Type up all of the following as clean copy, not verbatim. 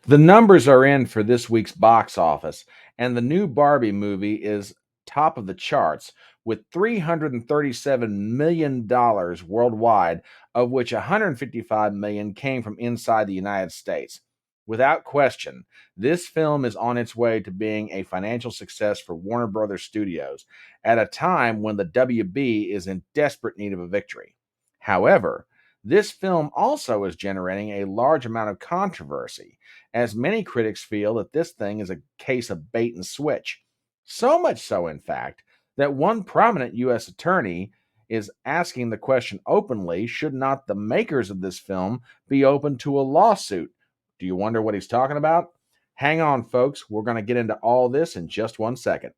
The numbers are in for this week's box office, and the new Barbie movie is top of the charts with $337 million worldwide, of which 155 million came from inside the United States. Without question, this film is on its way to being a financial success for Warner Brothers Studios at a time when the WB is in desperate need of a victory. However, this film also is generating a large amount of controversy as many critics feel that this thing is a case of bait and switch. So much so, in fact, that one prominent U.S. attorney is asking the question openly, should not the makers of this film be open to a lawsuit? Do you wonder what he's talking about? Hang on, folks. We're going to get into all this in just 1 second.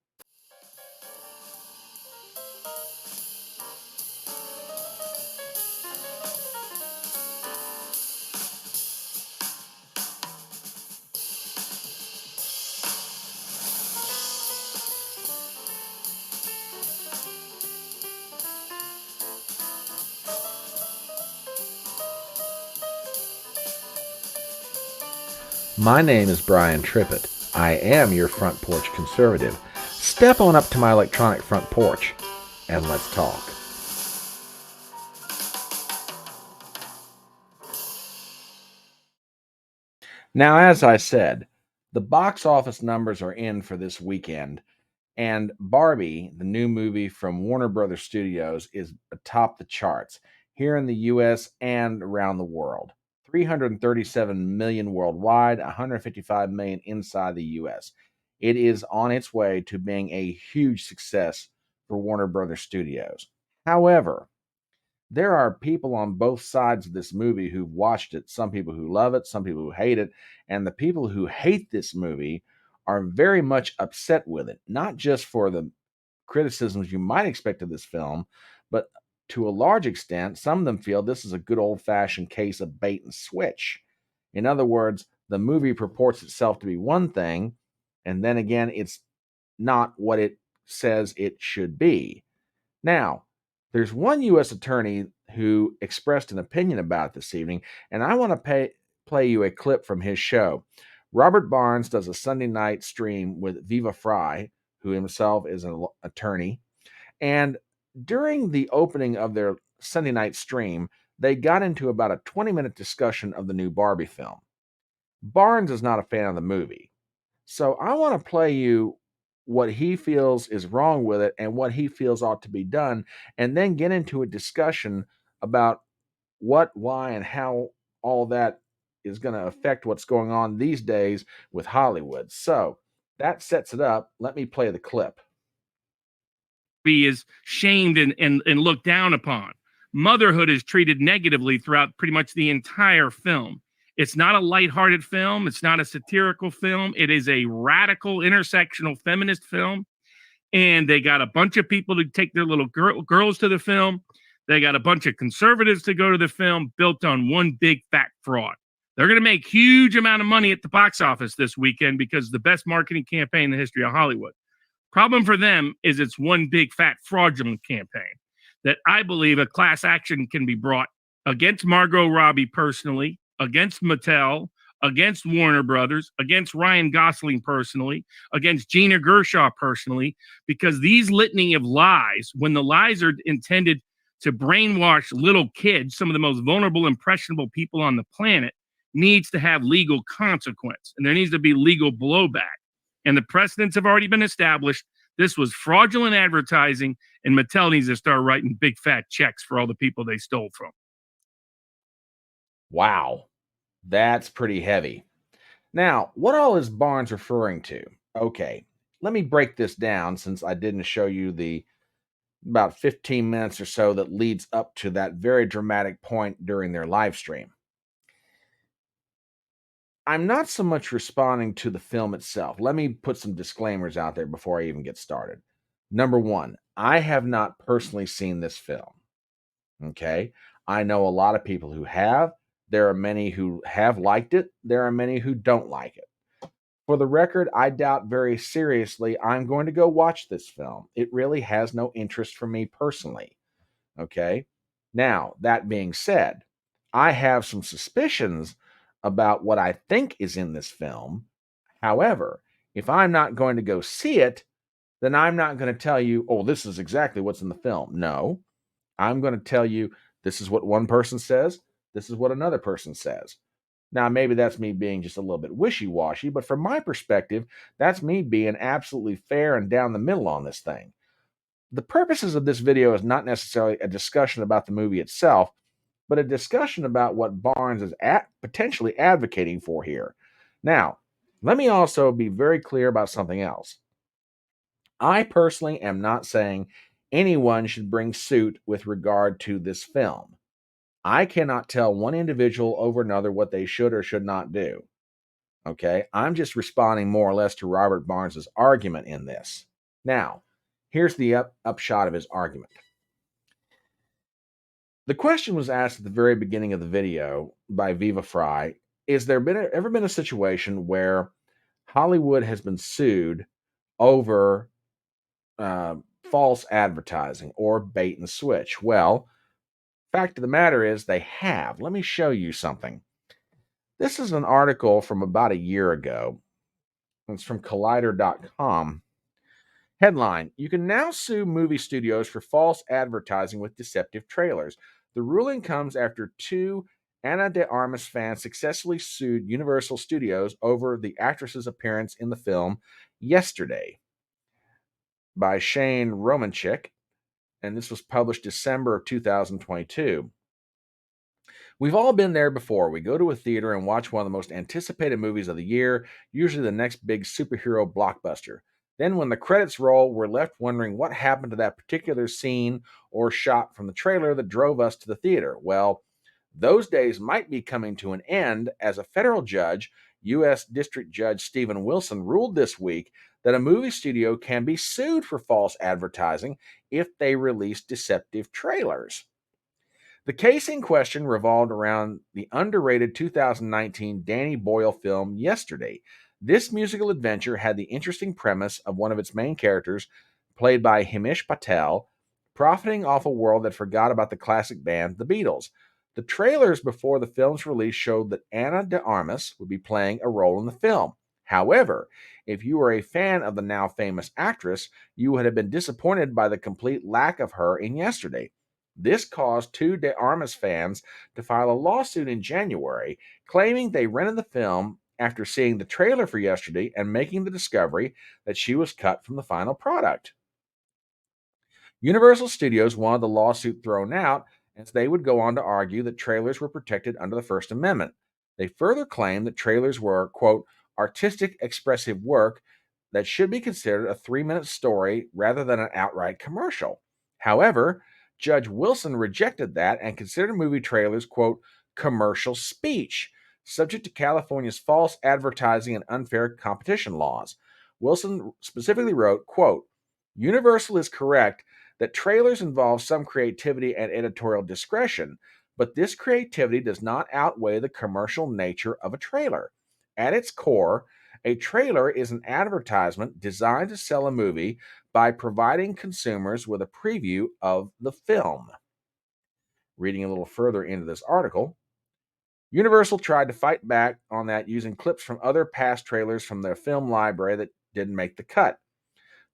My name is Brian Trippett. I am your front porch conservative. Step on up to my electronic front porch and let's talk. Now, as I said, the box office numbers are in for this weekend, and Barbie, the new movie from Warner Brothers Studios, is atop the charts here in the US and around the world. 337 million worldwide, 155 million inside the US. It is on its way to being a huge success for Warner Brothers Studios. However, there are people on both sides of this movie who've watched it. Some people who love it, some people who hate it. And the people who hate this movie are very much upset with it, not just for the criticisms you might expect of this film, but to a large extent, some of them feel this is a good old fashioned case of bait and switch. In other words, the movie purports itself to be one thing, and then again, it's not what it says it should be. Now, there's one U.S. attorney who expressed an opinion about it this evening, and I want to play you a clip from his show. Robert Barnes does a Sunday night stream with Viva Fry, who himself is an attorney. And during the opening of their Sunday night stream, they got into about a 20-minute discussion of the new Barbie film. Barnes is not a fan of the movie. So I want to play you what he feels is wrong with it and what he feels ought to be done, and then get into a discussion about what, why, and how all that is going to affect what's going on these days with Hollywood. So that sets it up. Let me play the clip. Is shamed and looked down upon. Motherhood is treated negatively throughout pretty much the entire film. It's not a lighthearted film. It's not a satirical film. It is a radical intersectional feminist film. And they got a bunch of people to take their little girls to the film. They got a bunch of conservatives to go to the film, built on one big fat fraud. They're going to make huge amount of money at the box office this weekend because the best marketing campaign in the history of Hollywood. Problem for them is it's one big fat fraudulent campaign that I believe a class action can be brought against Margot Robbie personally, against Mattel, against Warner Brothers, against Ryan Gosling personally, against Gina Gershaw personally, because these litany of lies, when the lies are intended to brainwash little kids, some of the most vulnerable, impressionable people on the planet, needs to have legal consequence, and there needs to be legal blowback. And the precedents have already been established. This was fraudulent advertising, and Mattel needs to start writing big fat checks for all the people they stole from. Wow, that's pretty heavy. Now, what all is Barnes referring to? Okay, let me break this down since I didn't show you the about 15 minutes or so that leads up to that very dramatic point during their live stream. I'm not so much responding to the film itself. Let me put some disclaimers out there before I even get started. Number one, I have not personally seen this film. Okay. I know a lot of people who have. There are many who have liked it. There are many who don't like it. For the record, I doubt very seriously I'm going to go watch this film. It really has no interest for me personally. Okay. Now, that being said, I have some suspicions about what I think is in this film. However, if I'm not going to go see it, then I'm not going to tell you, oh, this is exactly what's in the film. No, I'm going to tell you, this is what one person says, this is what another person says. Now, maybe that's me being just a little bit wishy washy, but from my perspective, that's me being absolutely fair and down the middle on this thing. The purposes of this video is not necessarily a discussion about the movie itself, but a discussion about what Barnes is potentially advocating for here. Now, let me also be very clear about something else. I personally am not saying anyone should bring suit with regard to this film. I cannot tell one individual over another what they should or should not do. Okay? I'm just responding more or less to Robert Barnes's argument in this. Now, here's the upshot of his argument. The question was asked at the very beginning of the video by Viva Fry. Is there ever been a situation where Hollywood has been sued over uh, false advertising or bait and switch? Well, fact of the matter is they have. Let me show you something. This is an article from about a year ago. It's from Collider.com. Headline: You can now sue movie studios for false advertising with deceptive trailers. The ruling comes after two Ana de Armas fans successfully sued Universal Studios over the actress's appearance in the film Yesterday by Shane Romanchik, and this was published December of 2022. We've all been there before. We go to a theater and watch one of the most anticipated movies of the year, usually the next big superhero blockbuster. Then, when the credits roll, we're left wondering what happened to that particular scene or shot from the trailer that drove us to the theater. Well, those days might be coming to an end as a federal judge, U.S. District Judge Stephen Wilson, ruled this week that a movie studio can be sued for false advertising if they release deceptive trailers. The case in question revolved around the underrated 2019 Danny Boyle film Yesterday. This musical adventure had the interesting premise of one of its main characters, played by Himesh Patel, profiting off a world that forgot about the classic band The Beatles. The trailers before the film's release showed that Ana de Armas would be playing a role in the film. However, if you were a fan of the now famous actress, you would have been disappointed by the complete lack of her in Yesterday. This caused two De Armas fans to file a lawsuit in January, claiming they rented the film after seeing the trailer for Yesterday and making the discovery that she was cut from the final product. Universal Studios wanted the lawsuit thrown out, as they would go on to argue that trailers were protected under the First Amendment. They further claimed that trailers were, quote, artistic expressive work that should be considered a 3-minute story rather than an outright commercial. However, Judge Wilson rejected that and considered movie trailers, quote, commercial speech, subject to California's false advertising and unfair competition laws. Wilson specifically wrote, quote, Universal is correct that trailers involve some creativity and editorial discretion, but this creativity does not outweigh the commercial nature of a trailer. At its core, a trailer is an advertisement designed to sell a movie by providing consumers with a preview of the film. Reading a little further into this article, Universal tried to fight back on that using clips from other past trailers from their film library that didn't make the cut.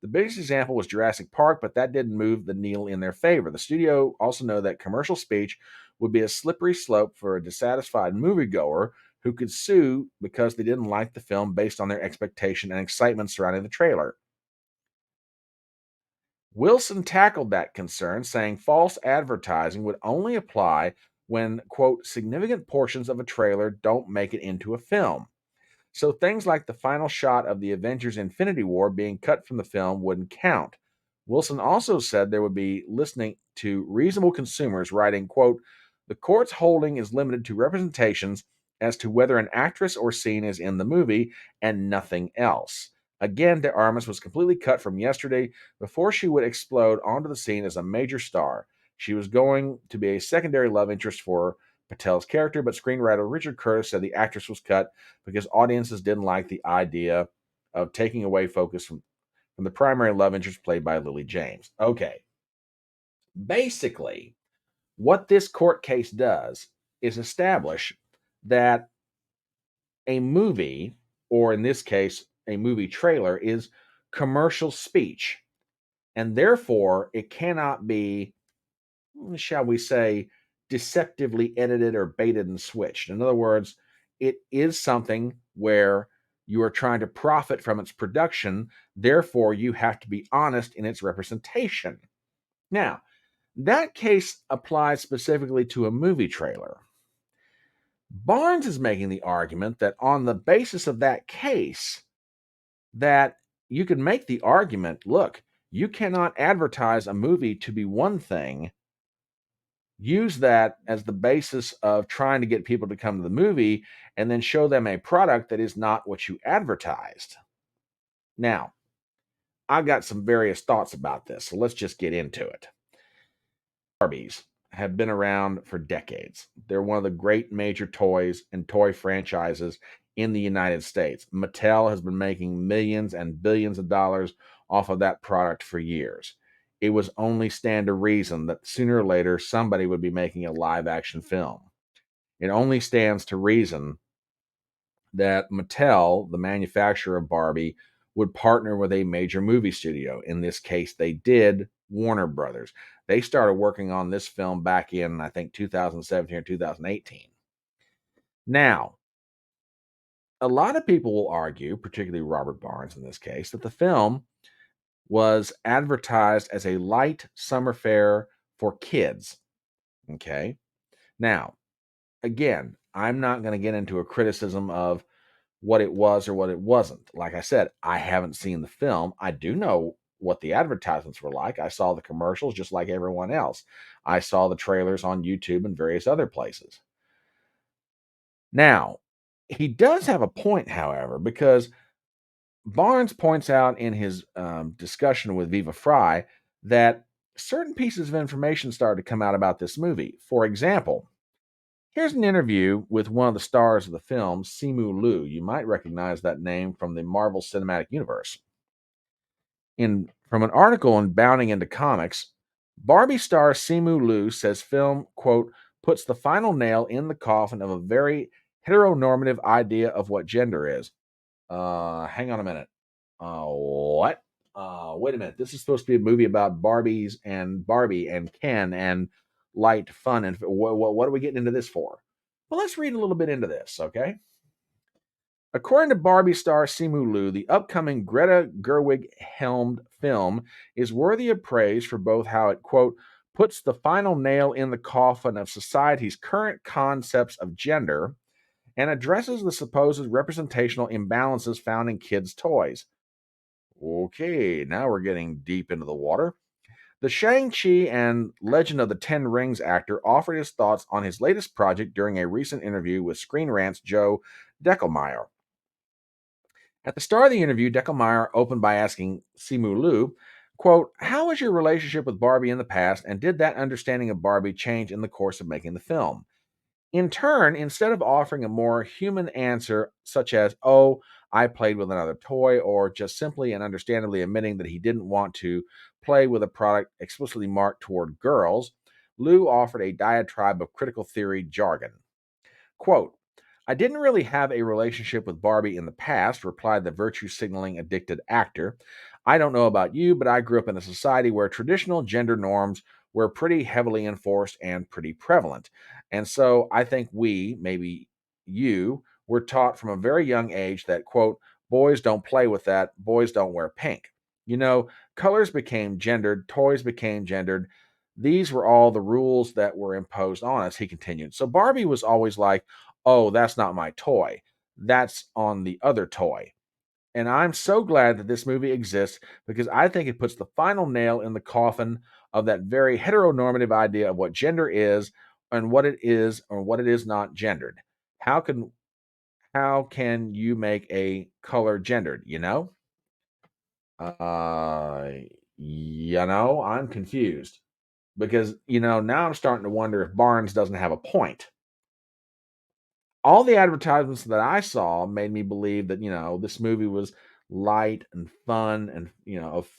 The biggest example was Jurassic Park, but that didn't move the needle in their favor. The studio also know that commercial speech would be a slippery slope for a dissatisfied moviegoer who could sue because they didn't like the film based on their expectation and excitement surrounding the trailer. Wilson tackled that concern, saying false advertising would only apply when, quote, significant portions of a trailer don't make it into a film. So things like the final shot of the Avengers Infinity War being cut from the film wouldn't count. Wilson also said there would be listening to reasonable consumers, writing, quote, the court's holding is limited to representations as to whether an actress or scene is in the movie and nothing else. Again, De Armas was completely cut from Yesterday before she would explode onto the scene as a major star. She was going to be a secondary love interest for Patel's character, but screenwriter Richard Curtis said the actress was cut because audiences didn't like the idea of taking away focus from the primary love interest played by Lily James. Okay. Basically, what this court case does is establish that a movie, or in this case, a movie trailer, is commercial speech. And therefore, it cannot be, shall we say, deceptively edited or baited and switched. In other words, it is something where you are trying to profit from its production. Therefore, you have to be honest in its representation. Now, that case applies specifically to a movie trailer. Barnes is making the argument that on the basis of that case, that you can make the argument, look, you cannot advertise a movie to be one thing, use that as the basis of trying to get people to come to the movie, and then show them a product that is not what you advertised. Now, I've got some various thoughts about this, so let's just get into it. Barbies have been around for decades. They're one of the great major toys and toy franchises in the United States. Mattel has been making millions and billions of dollars off of that product for years. It was only stand to reason that sooner or later somebody would be making a live action film. It only stands to reason that Mattel, the manufacturer of Barbie, would partner with a major movie studio. In this case, they did, Warner Brothers. They started working on this film back in, I think, 2017 or 2018. Now, a lot of people will argue, particularly Robert Barnes in this case, that the film was advertised as a light summer fare for kids. Okay. Now, again, I'm not going to get into a criticism of what it was or what it wasn't. Like I said, I haven't seen the film. I do know what the advertisements were like. I saw the commercials just like everyone else. I saw the trailers on YouTube and various other places. Now, he does have a point, however, because Barnes points out in his discussion with Viva Fry that certain pieces of information started to come out about this movie. For example, here's an interview with one of the stars of the film, Simu Liu. You might recognize that name from the Marvel Cinematic Universe. From an article in Bounding into Comics, Barbie star Simu Liu says film, quote, puts the final nail in the coffin of a very heteronormative idea of what gender is. Hang on a minute. What? Wait a minute. This is supposed to be a movie about Barbies and Barbie and Ken and light fun. And what are we getting into this for? Well, let's read a little bit into this, okay? According to Barbie star Simu Liu, the upcoming Greta Gerwig helmed film is worthy of praise for both how it, quote, puts the final nail in the coffin of society's current concepts of gender and addresses the supposed representational imbalances found in kids' toys. Okay, now we're getting deep into the water. The Shang-Chi and Legend of the Ten Rings actor offered his thoughts on his latest project during a recent interview with Screen Rant's Joe Deckelmeyer. At the start of the interview, Deckelmeyer opened by asking Simu Liu, quote, how was your relationship with Barbie in the past, and did that understanding of Barbie change in the course of making the film? In turn, instead of offering a more human answer, such as, oh, I played with another toy, or just simply and understandably admitting that he didn't want to play with a product explicitly marked toward girls, Liu offered a diatribe of critical theory jargon. Quote, I didn't really have a relationship with Barbie in the past, replied the virtue signaling addicted actor. I don't know about you, but I grew up in a society where traditional gender norms were pretty heavily enforced and pretty prevalent. And so I think we, maybe you, were taught from a very young age that, quote, boys don't play with that, boys don't wear pink. You know, colors became gendered, toys became gendered. These were all the rules that were imposed on us, he continued. So Barbie was always like, oh, that's not my toy. That's on the other toy. And I'm so glad that this movie exists because I think it puts the final nail in the coffin of that very heteronormative idea of what gender is and what it is or what it is not gendered. How can how can you make a color gendered, you know? Uh I'm confused because now I'm starting to wonder if Barnes doesn't have a point. All the advertisements that I saw made me believe that, this movie was light and fun and,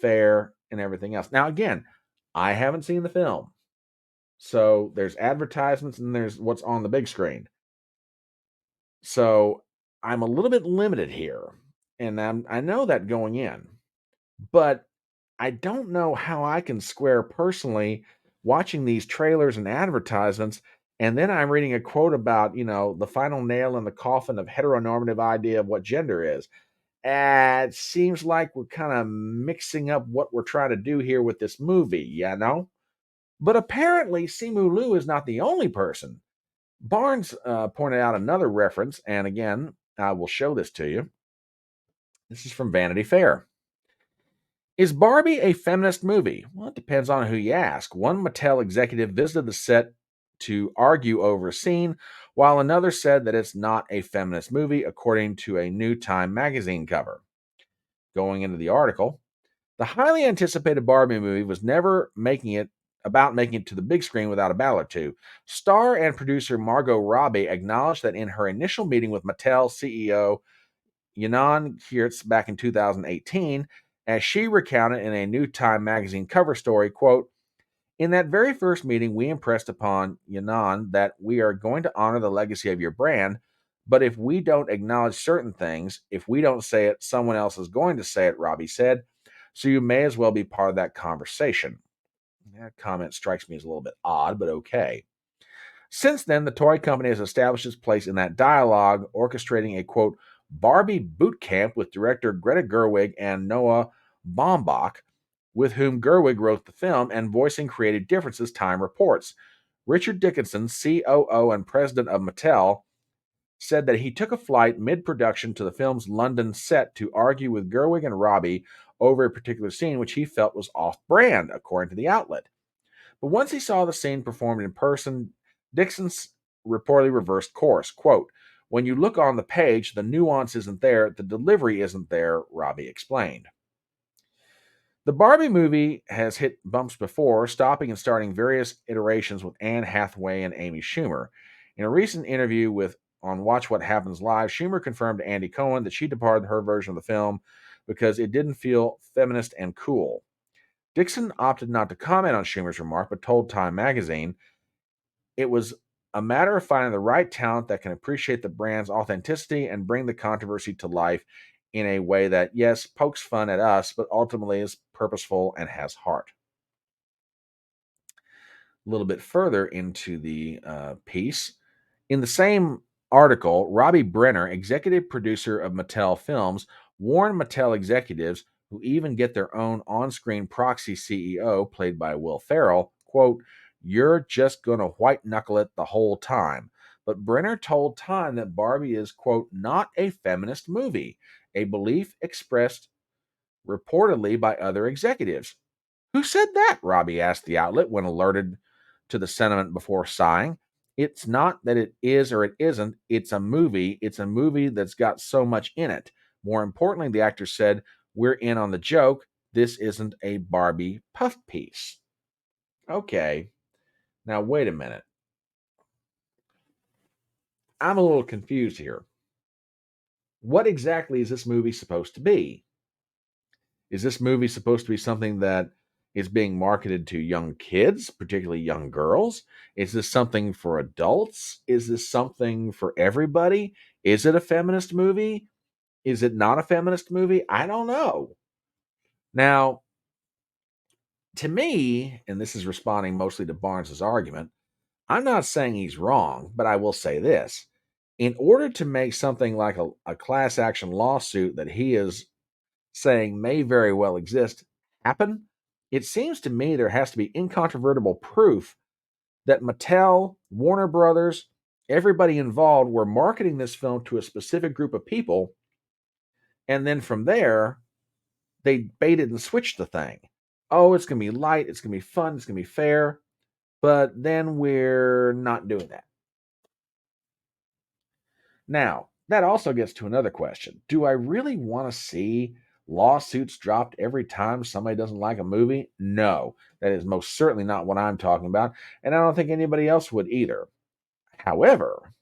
fair and everything else. Now, again, I haven't seen the film. So there's advertisements and there's what's on the big screen. So I'm a little bit limited here, and I know that going in, but I don't know how I can square personally watching these trailers and advertisements, and then I'm reading a quote about, the final nail in the coffin of heteronormative idea of what gender is. It seems like we're kind of mixing up what we're trying to do here with this movie, you know? But apparently, Simu Liu is not the only person. Barnes pointed out another reference, and again, I will show this to you. This is from Vanity Fair. Is Barbie a feminist movie? Well, it depends on who you ask. One Mattel executive visited the set to argue over a scene, while another said that it's not a feminist movie, according to a New Time magazine cover. Going into the article, the highly anticipated Barbie movie was never making it to the big screen without a battle or two. Star and producer Margot Robbie acknowledged that in her initial meeting with Mattel CEO Ynon Kiertz back in 2018, as she recounted in a New Time magazine cover story, quote, in that very first meeting, we impressed upon Ynon that we are going to honor the legacy of your brand, but if we don't acknowledge certain things, if we don't say it, someone else is going to say it, Robbie said. So you may as well be part of that conversation. That comment strikes me as a little bit odd, but okay. Since then, the toy company has established its place in that dialogue, orchestrating a quote, Barbie boot camp with director Greta Gerwig and Noah Baumbach, with whom Gerwig wrote the film, and voicing creative differences, Time reports. Richard Dickinson, COO and president of Mattel, said that he took a flight mid production to the film's London set to argue with Gerwig and Robbie over a particular scene which he felt was off brand, according to the outlet. But once he saw the scene performed in person, Dixon reportedly reversed course. Quote, when you look on the page, the nuance isn't there, the delivery isn't there, Robbie explained. The Barbie movie has hit bumps before, stopping and starting various iterations with Anne Hathaway and Amy Schumer. In a recent interview with on Watch What Happens Live, Schumer confirmed to Andy Cohen that she departed her version of the film because it didn't feel feminist and cool. Dixon opted not to comment on Schumer's remark, but told Time magazine it was a matter of finding the right talent that can appreciate the brand's authenticity and bring the controversy to life in a way that, yes, pokes fun at us, but ultimately is purposeful and has heart. A little bit further into the piece, in the same article, Robbie Brenner, executive producer of Mattel Films, warned Mattel executives, who even get their own on-screen proxy CEO, played by Will Ferrell, quote, you're just going to white knuckle it the whole time. But Brenner told Time that Barbie is, quote, not a feminist movie, a belief expressed reportedly by other executives. Who said that? Robbie asked the outlet when alerted to the sentiment before sighing. It's not that it is or it isn't. It's a movie. It's a movie that's got so much in it. More importantly, the actor said, we're in on the joke. This isn't a Barbie puff piece. Okay. Now, wait a minute. I'm a little confused here. What exactly is this movie supposed to be? Is this movie supposed to be something that is being marketed to young kids, particularly young girls? Is this something for adults? Is this something for everybody? Is it a feminist movie? Is it not a feminist movie? I don't know. Now, to me, and this is responding mostly to Barnes's argument, I'm not saying he's wrong, but I will say this. In order to make something like a class action lawsuit that he is saying may very well exist happen, it seems to me there has to be incontrovertible proof that Mattel, Warner Brothers, everybody involved were marketing this film to a specific group of people, and then from there, they baited and switched the thing. Oh, it's going to be light, it's going to be fun, it's going to be fair, but then we're not doing that. Now, that also gets to another question. Do I really want to see lawsuits dropped every time somebody doesn't like a movie? No, that is most certainly not what I'm talking about, and I don't think anybody else would either. However,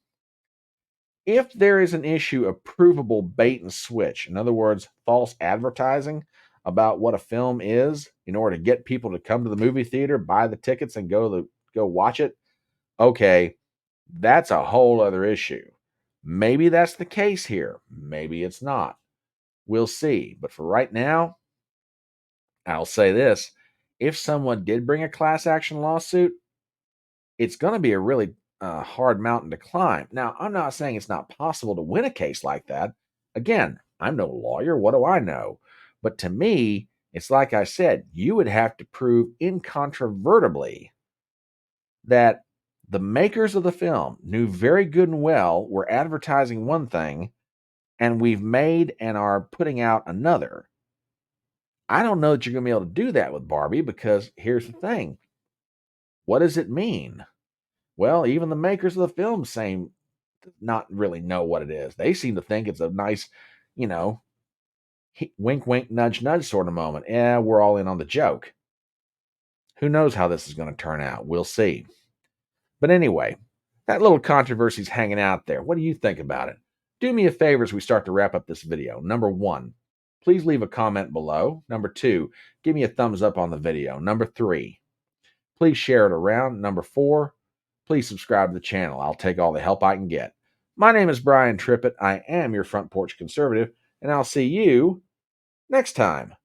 if there is an issue of provable bait and switch, in other words, false advertising about what a film is in order to get people to come to the movie theater, buy the tickets, and go watch it, okay, that's a whole other issue. Maybe that's the case here. Maybe it's not. We'll see. But for right now, I'll say this. If someone did bring a class action lawsuit, it's going to be a really hard mountain to climb. Now, I'm not saying it's not possible to win a case like that. Again, I'm no lawyer. What do I know? But to me, it's like I said, you would have to prove incontrovertibly that the makers of the film knew very good and well we're advertising one thing and we've made and are putting out another. I don't know that you're going to be able to do that with Barbie because here's the thing. What does it mean? Well, even the makers of the film seem to not really know what it is. They seem to think it's a nice, you know, wink, wink, nudge, nudge sort of moment. Yeah, we're all in on the joke. Who knows how this is going to turn out? We'll see. But anyway, that little controversy's hanging out there. What do you think about it? Do me a favor as we start to wrap up this video. Number one, please leave a comment below. Number two, give me a thumbs up on the video. Number three, please share it around. Number four, please subscribe to the channel. I'll take all the help I can get. My name is Brian Trippett. I am your front porch conservative, and I'll see you next time.